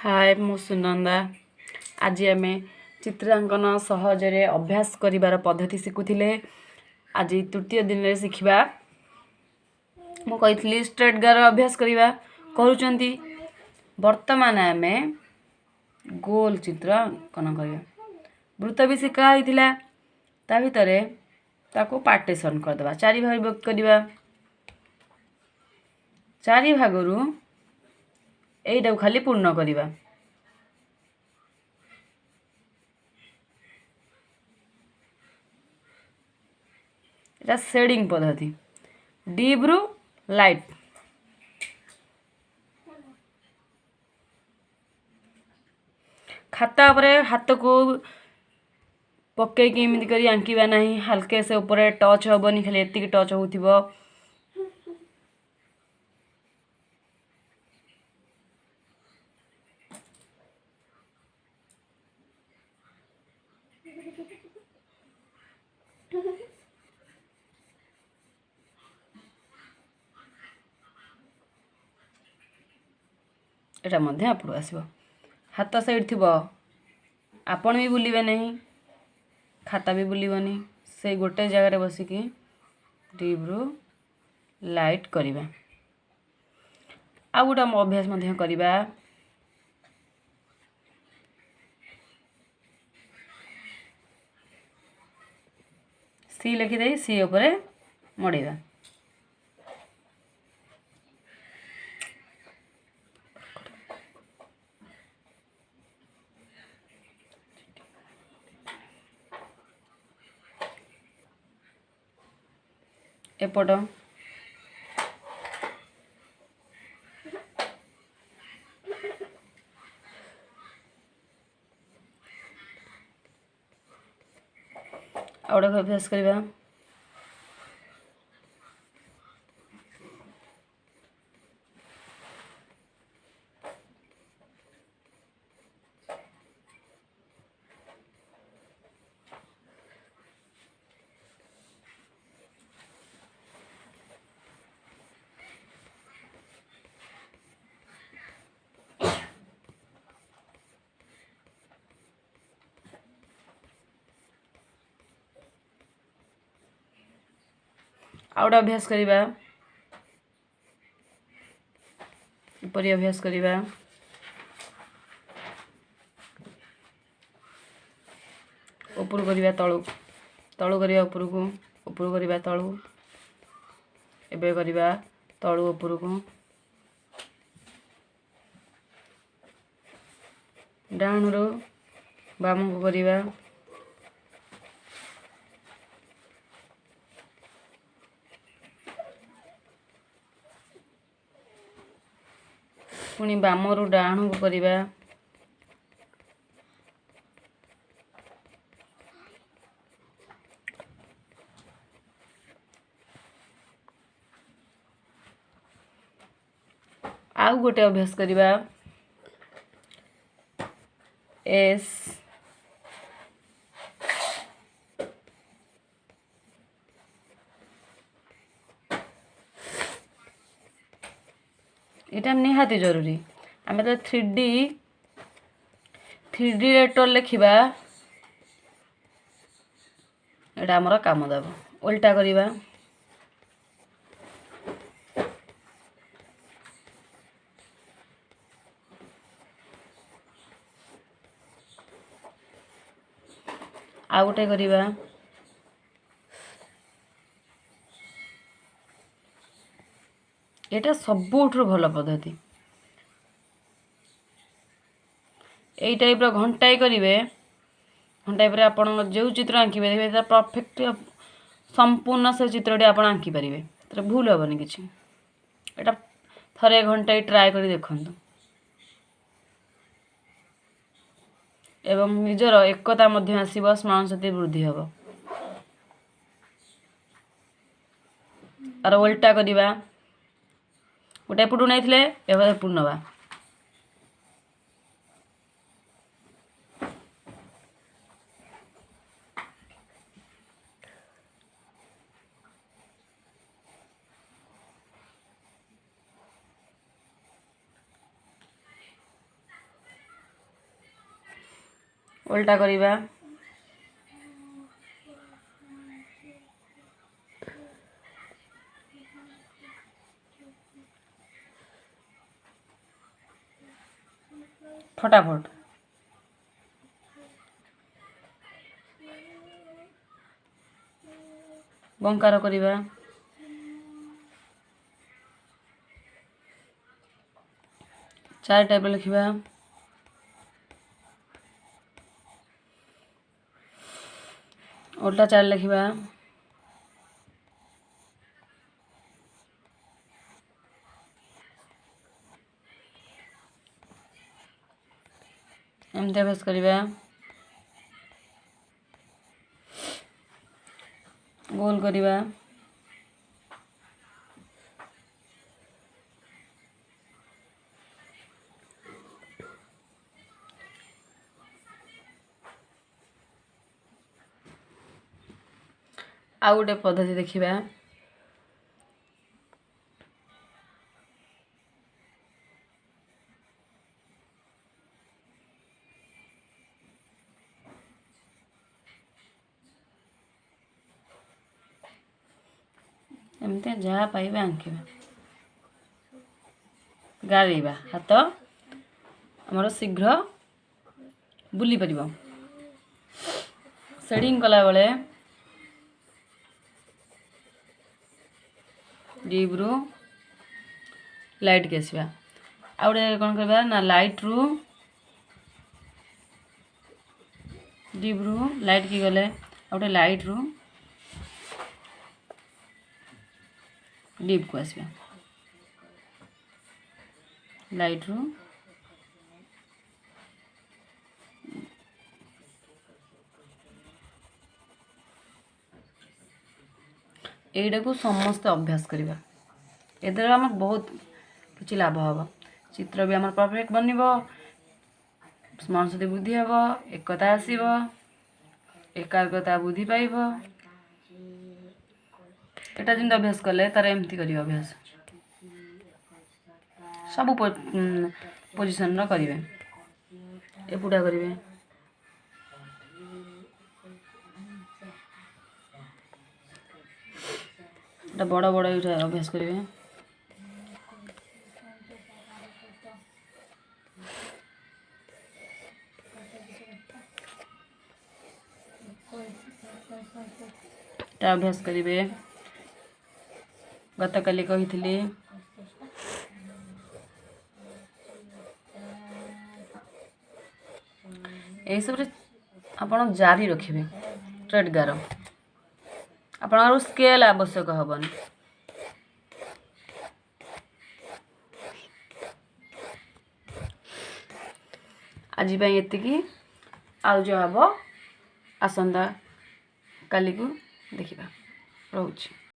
हाय मु सुनंदा। आज आम चित्रांकन सहजरे अभ्यास करिवार पद्धति शिखुले। आज तृतीय दिन में शिखा मु कही स्ट्रेट गार अभ्यास करवा करुँच। वर्तमान आम गोल चित्रांकन करवा। वृत्त भी शिखाई ता भितर ताको पार्टीशन करदे चारि भाग विभक्त करवा। चारि भागरू एटा खाली पूर्ण करवा। एटा शेडिंग पद्धति डीप रु लाइट। खाता उपरे हाथ को पकईकि एमती कर आंकिबा नहीं। हल्के से ऊपर टच हेबनी, खाली एति टच होउथिबो। एटा मध्य आपको आसो हाथ साइड थी आपण भी बुलवे नहीं, खाता भी बुलबनी। से गोटे जगार बसिकी डीप रु लाइट करवा। आ गोटे अभ्यास मध्य करवा। सी लिखिदे सी उपरे मड़ेगा। एपट आउट अभ्यास करवा। आउट अभ्यास करवा। उपरी अभ्यास करवा। ऊपर करवा तलू, तलू करवा ऊपर को, ऊपर करवा तलू, एबे करवा तलू ऊपर को, डाउन रो बाम को करवा। पुणी बाम रु डाउन को करवा। आउ गोटे अभ्यास करवा। एस एटा निहाती जरूरी। आम तो 3D लेटर लिखा एटा हमर काम देव। उल्टा करवा। आ गोटे करवा। एटा सबुठु भल पद्धति। यही टाइप घंटाए करेंगे। घंटाए पर आप जो चित्र आंकी पारे परफेक्ट संपूर्ण से चित्रटी आप आंकी पारे। तो भूल हेनी कि एटा थरे घंटाए ट्राए कर देखु एवं निजर एकता मध्य आसव। स्मरण शक्ति वृद्धि हम। आर उल्टा करवा। गोटे एपटू नहीं एपटू नवा। ओल्टा करिबा फटाफट बंकार करिबा चार टाइप लिखिबा उल्टा चार लिखिबा एमती अभ्यास करिबा गोल करिबा आउ गोटे पद्धति देखिबा एमती जहाँ पाइबा आंकिबा गाड़ेबा हाथ आमर शीघ्र बुली परिबो शेडिंग कला बेले डीप रु लाइट के आसवा आ गए कौन करबा ना लाइट रु डीप रु लाइट की गले आ गए लाइट रु डीप को आसवा लाइट रु एटा को समस्त अभ्यास करवा ए आम बहुत किसी लाभ हम चित्र भी आम परफेक्ट बनब स्मरण शक्ति बुद्धि हम एकता आसब एकाग्रता बुद्धि पाइब एटा जमी अभ्यास कले तार एमती कर अभ्यास सब पोजिशन करेंगे एपुटा करेंगे बड़ बड़ ये अभ्यास करेंगे अभ्यास करेंगे गत काली कही यही सब आपण जारी रखिए स्ट्रेट गार आपन स्केल आवश्यक हबन आज ये आउ जो हम आसंता काली को देखिबा रहउछि।